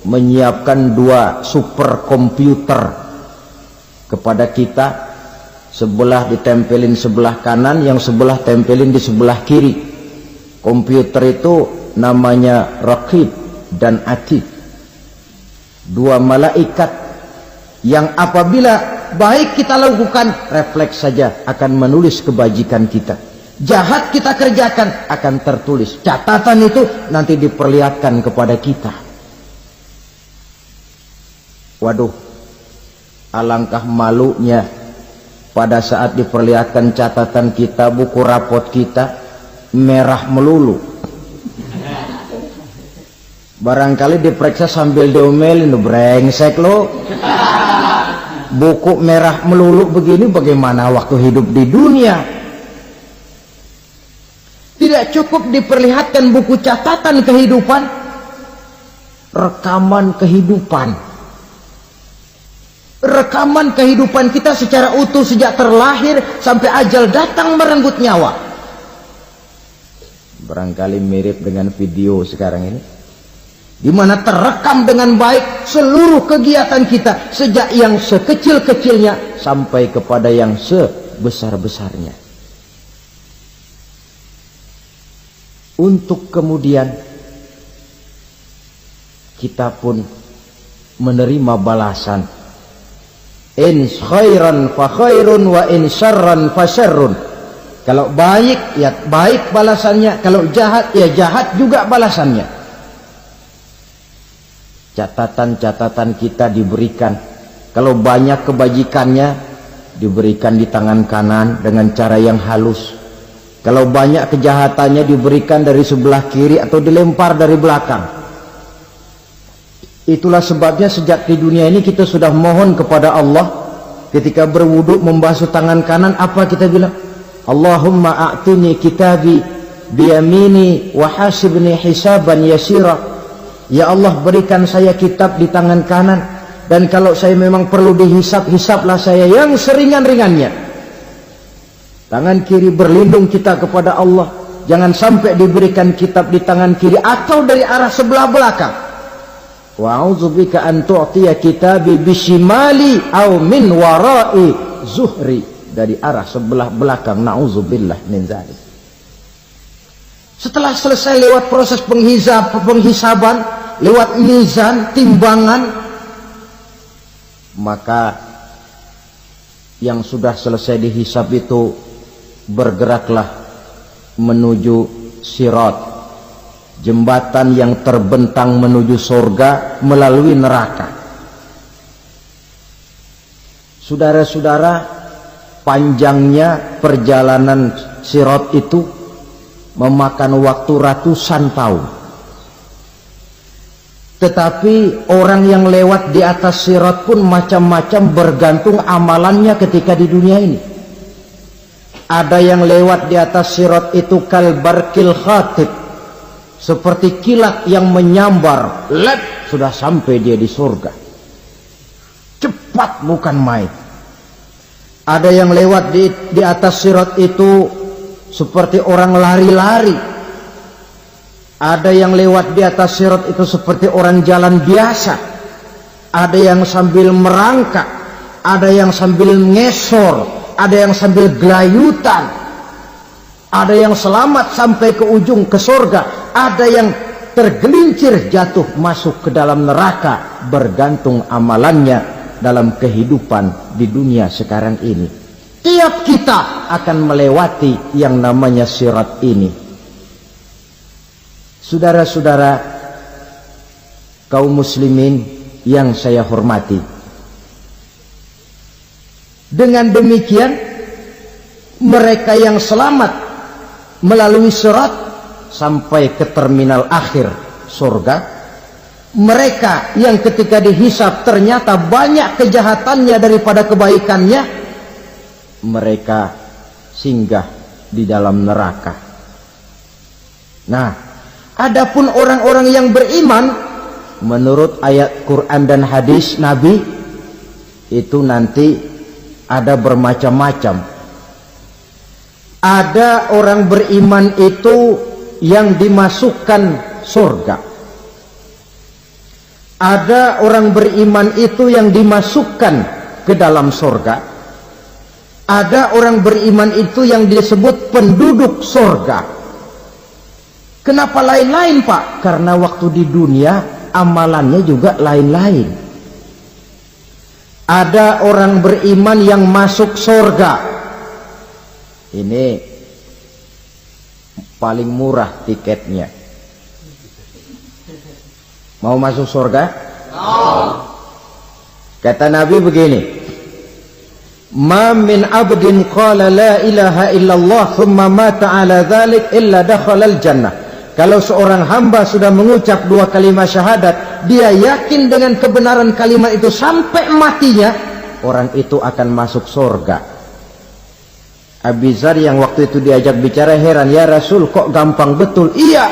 menyiapkan 2 superkomputer kepada kita. Sebelah ditempelin sebelah kanan, yang sebelah tempelin di sebelah kiri. Komputer itu namanya Raqib dan Atid. 2 malaikat yang apabila baik kita lakukan, refleks saja akan menulis kebajikan kita. Jahat kita kerjakan, akan tertulis. Catatan itu nanti diperlihatkan kepada kita. Waduh, alangkah malunya pada saat diperlihatkan catatan kita, buku rapot kita merah melulu. Barangkali diperiksa sambil diomelin, brengsek lo. Buku merah melulu begini, bagaimana waktu hidup di dunia? Tidak cukup diperlihatkan buku catatan kehidupan, rekaman kehidupan. Rekaman kehidupan kita secara utuh sejak terlahir sampai ajal datang merenggut nyawa. Barangkali mirip dengan video sekarang ini, di mana terekam dengan baik seluruh kegiatan kita sejak yang sekecil-kecilnya sampai kepada yang sebesar-besarnya. Untuk kemudian kita pun menerima balasan. In khairan fa khairun wa in syarran fa syarrun. Kalau baik ya baik balasannya, kalau jahat ya jahat juga balasannya. Catatan-catatan kita diberikan. Kalau banyak kebajikannya diberikan di tangan kanan dengan cara yang halus. Kalau banyak kejahatannya diberikan dari sebelah kiri atau dilempar dari belakang. Itulah sebabnya sejak di dunia ini kita sudah mohon kepada Allah. Ketika berwudu membasuh tangan kanan, apa kita bilang? Allahumma a'tini kitabi biyamini wa hasibni hisaban yasira. Ya Allah, berikan saya kitab di tangan kanan, dan kalau saya memang perlu dihisap, hisaplah saya yang seringan-ringannya. Tangan kiri berlindung kita kepada Allah, jangan sampai diberikan kitab di tangan kiri atau dari arah sebelah belakang. Wa a'udzubika an tu'tiya kitabi bishimali aw min wara'i zuhri, dari arah sebelah belakang. Na'udzubillah min dzalik. Setelah selesai lewat proses penghisaban, lewat mizan, timbangan, maka yang sudah selesai dihisab itu bergeraklah menuju sirat, jembatan yang terbentang menuju surga melalui neraka. Saudara-saudara, panjangnya perjalanan sirat itu memakan waktu ratusan tahun. Tetapi orang yang lewat di atas sirat pun macam-macam, bergantung amalannya ketika di dunia ini. Ada yang lewat di atas sirat itu kal barqil khatib, seperti kilat yang menyambar, lep, sudah sampai dia di surga. Cepat bukan main. Ada yang lewat di atas sirat itu seperti orang lari-lari. Ada yang lewat di atas sirat itu seperti orang jalan biasa. Ada yang sambil merangkak, ada yang sambil ngesor, ada yang sambil gelayutan, ada yang selamat sampai ke ujung ke surga, ada yang tergelincir jatuh masuk ke dalam neraka, bergantung amalannya dalam kehidupan di dunia sekarang ini. Tiap kita akan melewati yang namanya sirat ini. Saudara-saudara kaum muslimin yang saya hormati, dengan demikian mereka yang selamat melalui sirat sampai ke terminal akhir surga, mereka yang ketika dihisab ternyata banyak kejahatannya daripada kebaikannya, mereka singgah di dalam neraka. Nah, adapun orang-orang yang beriman menurut ayat Quran dan hadis Nabi itu nanti ada bermacam-macam. Ada orang beriman itu yang dimasukkan surga. Ada orang beriman itu yang dimasukkan ke dalam surga. Ada orang beriman itu yang disebut penduduk surga. Kenapa lain-lain, Pak? Karena waktu di dunia amalannya juga lain-lain. Ada orang beriman yang masuk surga. Ini paling murah tiketnya. Mau masuk surga? Kata Nabi begini, ma min abdin qala la ilaha illallah thumma mata ala dhalik illa dakhalal jannah. Kalau seorang hamba sudah mengucap dua kalimat syahadat, dia yakin dengan kebenaran kalimat itu sampai matinya, orang itu akan masuk surga. Abi Dzar yang waktu itu diajak bicara heran, ya Rasul kok gampang betul? Iya,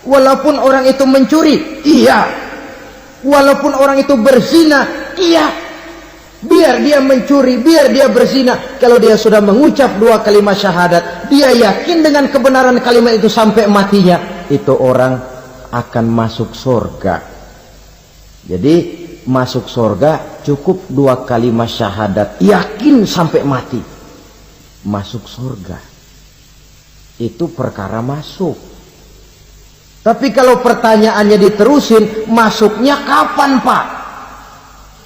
walaupun orang itu mencuri, iya, walaupun orang itu berzina, iya. Biar dia mencuri, biar dia berzina, kalau dia sudah mengucap dua kalimat syahadat, dia yakin dengan kebenaran kalimat itu sampai matinya, itu orang akan masuk surga. Jadi masuk surga cukup dua kalimat syahadat, yakin sampai mati, masuk surga. Itu perkara masuk. Tapi kalau pertanyaannya diterusin, masuknya kapan, Pak?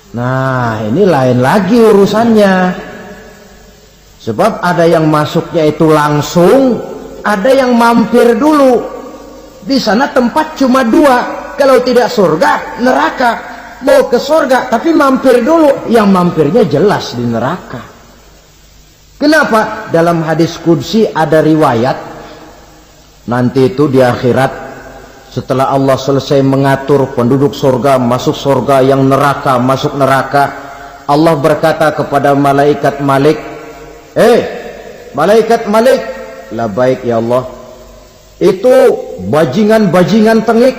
Nah, ini lain lagi urusannya. Sebab ada yang masuknya itu langsung, ada yang mampir dulu. Di sana tempat cuma dua, kalau tidak surga, neraka. Mau ke surga tapi mampir dulu, yang mampirnya jelas di neraka. Kenapa? Dalam hadis qudsi ada riwayat, nanti itu di akhirat, setelah Allah selesai mengatur penduduk surga masuk surga, yang neraka masuk neraka, Allah berkata kepada malaikat Malik, malaikat Malik, labaik ya Allah, itu bajingan-bajingan tengik,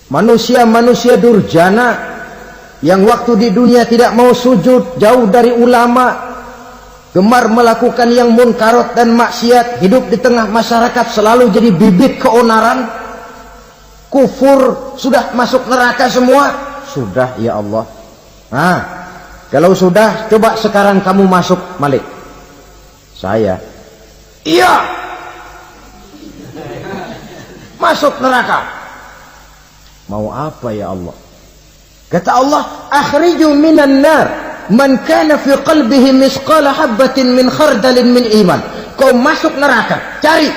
manusia-manusia durjana yang waktu di dunia tidak mau sujud, jauh dari ulama, gemar melakukan yang munkarat dan maksiat, hidup di tengah masyarakat selalu jadi bibit keonaran, kufur, sudah masuk neraka semua. Sudah ya Allah. Nah, kalau sudah, coba sekarang kamu masuk, Malik. Saya, iya, masuk neraka. Mau apa ya Allah? Kata Allah, akhriju minan nar man kana fi qalbihi misqala habatin min khardalin min iman. Kau masuk neraka, cari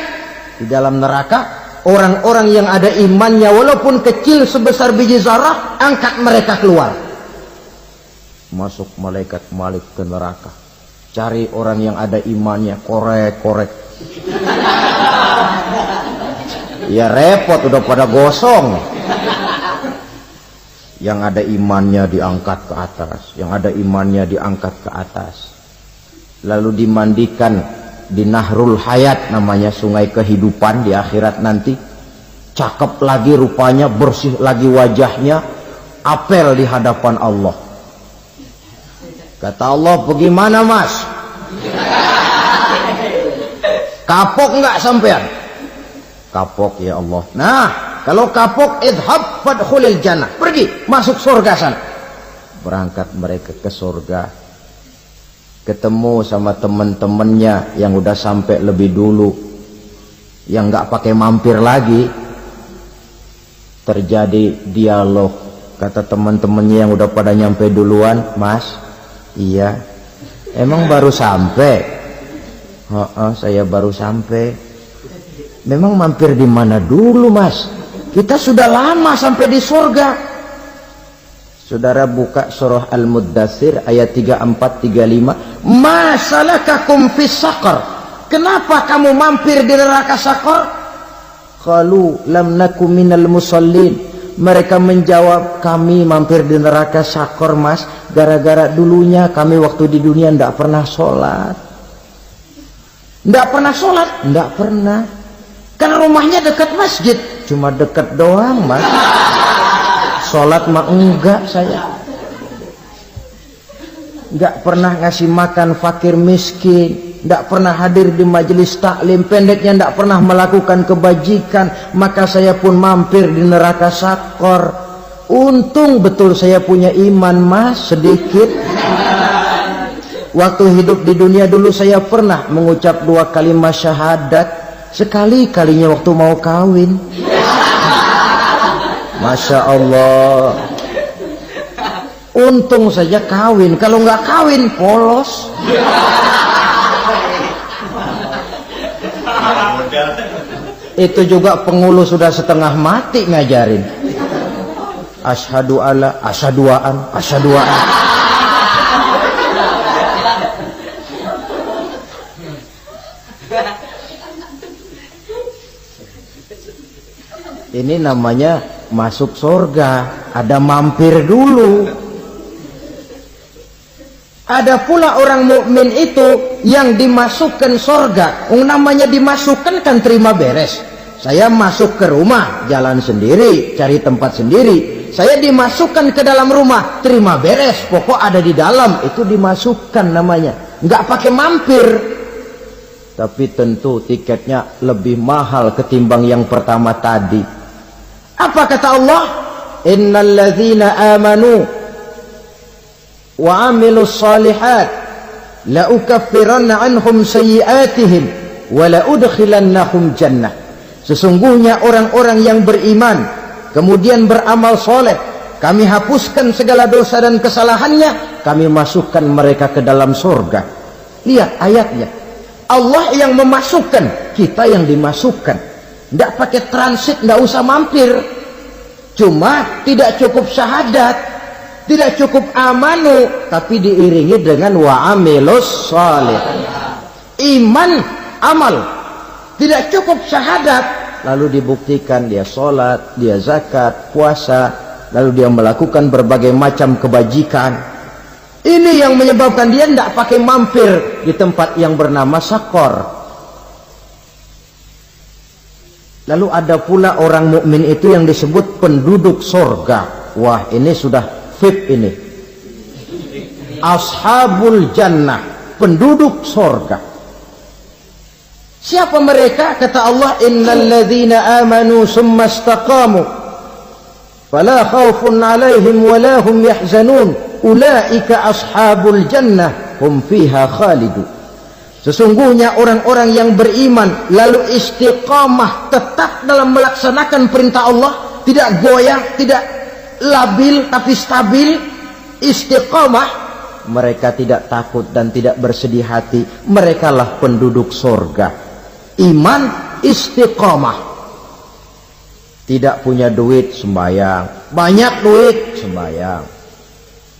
di dalam neraka orang-orang yang ada imannya walaupun kecil sebesar biji zarah, angkat mereka keluar. Masuk malaikat Malik ke neraka, cari orang yang ada imannya, korek-korek. Ya repot, udah pada gosong. Yang ada imannya diangkat ke atas, yang ada imannya diangkat ke atas, lalu dimandikan di Nahrul Hayat, namanya sungai kehidupan di akhirat nanti. Cakep lagi rupanya, bersih lagi wajahnya, apel di hadapan Allah. Kata Allah, bagaimana mas? Kapok nggak sampean? Kapok ya Allah. Nah, kalau kapok, idhab fadkhulil jannah, pergi masuk surga sana. Berangkat mereka ke surga, ketemu sama teman-temannya yang udah sampai lebih dulu, yang nggak pakai mampir lagi. Terjadi dialog. Kata teman-temannya yang udah pada nyampe duluan, mas, iya, emang baru sampai? Saya baru sampai. Memang mampir di mana dulu mas? Kita sudah lama sampai di surga. Saudara buka surah Al-Muddathir ayat 34-35. Ma salakakum fis saqar? Kenapa kamu mampir di neraka Saqar? Qalu lam naku minal musallin. Mereka menjawab, kami mampir di neraka Saqar mas, gara-gara dulunya kami waktu di dunia ndak pernah sholat. Ndak pernah sholat? Ndak pernah. Karena rumahnya dekat masjid, cuma dekat doang mas. Sholat mah enggak saya. Nggak pernah ngasih makan fakir miskin, nggak pernah hadir di majelis taklim, pendeknya nggak pernah melakukan kebajikan, maka saya pun mampir di neraka Saqar. Untung betul saya punya iman mas, sedikit. Waktu hidup di dunia dulu saya pernah mengucap 2 kalimat syahadat, sekali-kalinya waktu mau kawin. Masya Allah. Untung saja kawin, kalau nggak kawin polos. Itu juga pengulu sudah setengah mati ngajarin. Asyhadu alla, asyaduaan, asyaduaan. Ini namanya masuk surga, ada mampir dulu. Ada pula orang mukmin itu yang dimasukkan surga. Namanya dimasukkan kan terima beres. Saya masuk ke rumah, jalan sendiri, cari tempat sendiri. Saya dimasukkan ke dalam rumah, terima beres, pokok ada di dalam, itu dimasukkan namanya. Nggak pakai mampir. Tapi tentu tiketnya lebih mahal ketimbang yang pertama tadi. Apa kata Allah? Innal ladzina amanu wa amilus salihat la ukaffiranna anhum sayyi'atihim wa la udkhilannahum jannah. Sesungguhnya orang-orang yang beriman kemudian beramal soleh, kami hapuskan segala dosa dan kesalahannya, kami masukkan mereka ke dalam surga. Lihat ayatnya, Allah yang memasukkan, kita yang dimasukkan. Tidak pakai transit, tidak usah mampir. Cuma tidak cukup syahadat, tidak cukup amanu, tapi diiringi dengan wa'amilus salih. Iman, amal. Tidak cukup syahadat, lalu dibuktikan dia sholat, dia zakat, puasa, lalu dia melakukan berbagai macam kebajikan. Ini yang menyebabkan dia tidak pakai mampir di tempat yang bernama Saqar. Lalu ada pula orang mukmin itu yang disebut penduduk surga. Wah, ini sudah VIP ini. Ashabul jannah, penduduk surga. Siapa mereka? Kata Allah, innal ladzina amanu summa istaqamu fala khaufun 'alaihim wa la hum yahzanun ulaika ashabul jannah hum fiha khalidun. Sesungguhnya orang-orang yang beriman lalu istiqamah, tetap dalam melaksanakan perintah Allah, tidak goyah, tidak labil tapi stabil, istiqamah, mereka tidak takut dan tidak bersedih hati. Merekalah penduduk surga. Iman, istiqamah. Tidak punya duit, sembahyang. Banyak duit, sembahyang.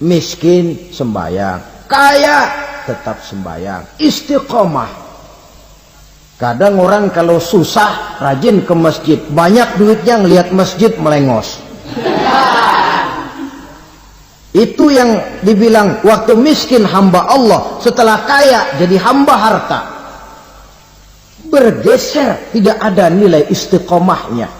Miskin, sembahyang. Kaya, tetap sembahyang. Istiqamah. Kadang orang kalau susah rajin ke masjid, banyak duitnya ngelihat masjid melengos. Itu yang dibilang waktu miskin hamba Allah, setelah kaya jadi hamba harta. Bergeser, tidak ada nilai istiqomahnya.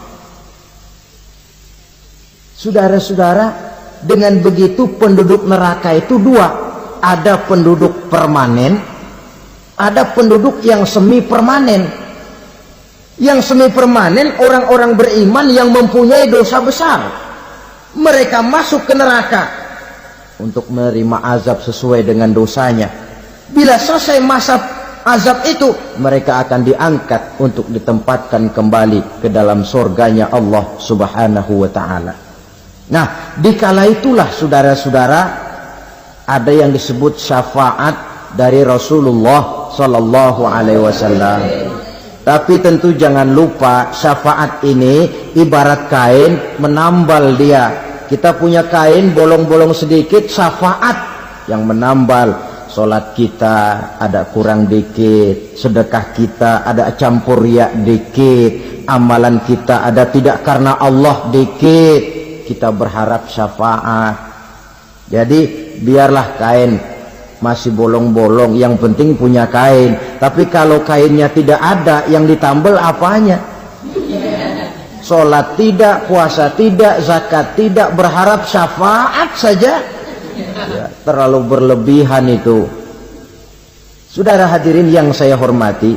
Saudara-saudara, dengan begitu penduduk neraka itu dua. Ada penduduk permanen, ada penduduk yang semi permanen. Yang semi permanen orang-orang beriman yang mempunyai dosa besar. Mereka masuk ke neraka untuk menerima azab sesuai dengan dosanya. Bila selesai masa azab itu, mereka akan diangkat untuk ditempatkan kembali ke dalam surganya Allah Subhanahu wa ta'ala. Nah, dikala itulah saudara-saudara ada yang disebut syafaat dari Rasulullah Sallallahu Alaihi Wasallam. Tapi tentu jangan lupa syafaat ini ibarat kain menambal dia. Kita punya kain bolong-bolong sedikit, syafaat yang menambal. Solat kita ada kurang dikit, sedekah kita ada campur riak dikit, amalan kita ada tidak karena Allah dikit, kita berharap syafaat. Jadi biarlah kain masih bolong-bolong, yang penting punya kain. Tapi kalau kainnya tidak ada, yang ditambal apanya? Sholat tidak, puasa tidak, zakat tidak, berharap syafaat saja, ya, terlalu berlebihan itu. Saudara hadirin yang saya hormati,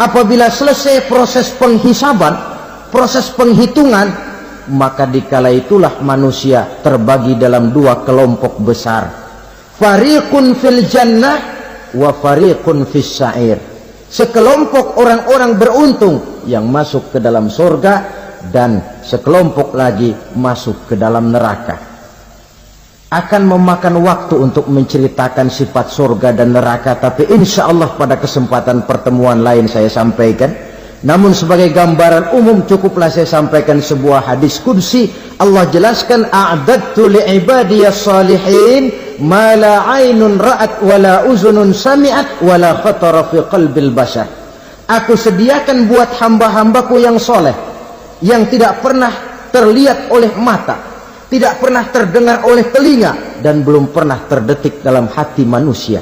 apabila selesai proses penghisaban, proses penghitungan, maka dikala itulah manusia terbagi dalam dua kelompok besar. Fariqun fil jannah wa fariqun fis sa'ir. Sekelompok orang-orang beruntung yang masuk ke dalam surga, dan sekelompok lagi masuk ke dalam neraka. Akan memakan waktu untuk menceritakan sifat surga dan neraka, tapi insya Allah pada kesempatan pertemuan lain saya sampaikan. Namun sebagai gambaran umum cukuplah saya sampaikan sebuah hadis qudsi. Allah jelaskan, a'dadtu li'ibadiyas salihin ma la aynun ra'at wa la uzunun sami'at wa la khatara fi qalbil bashar. Aku sediakan buat hamba-hambaku yang soleh, yang tidak pernah terlihat oleh mata, tidak pernah terdengar oleh telinga, dan belum pernah terdetik dalam hati manusia.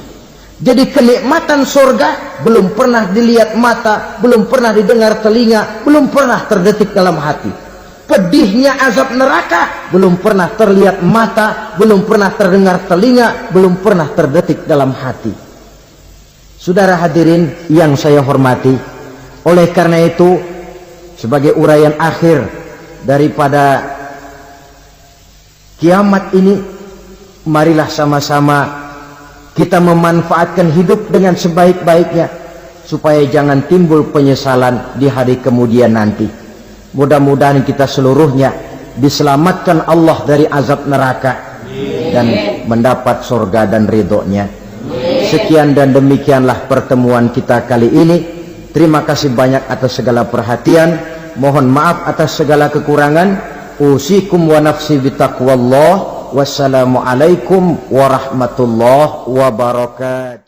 Jadi kenikmatan surga belum pernah dilihat mata, belum pernah didengar telinga, belum pernah terdetik dalam hati. Pedihnya azab neraka belum pernah terlihat mata, belum pernah terdengar telinga, belum pernah terdetik dalam hati. Saudara hadirin yang saya hormati, oleh karena itu sebagai uraian akhir daripada kiamat ini, marilah sama-sama kita memanfaatkan hidup dengan sebaik-baiknya supaya jangan timbul penyesalan di hari kemudian nanti. Mudah-mudahan kita seluruhnya diselamatkan Allah dari azab neraka dan mendapat surga dan ridhonya. Sekian dan demikianlah pertemuan kita kali ini. Terima kasih banyak atas segala perhatian. Mohon maaf atas segala kekurangan. Usikum wa nafsi bitaqwallah. Wassalamualaikum warahmatullahi wabarakatuh.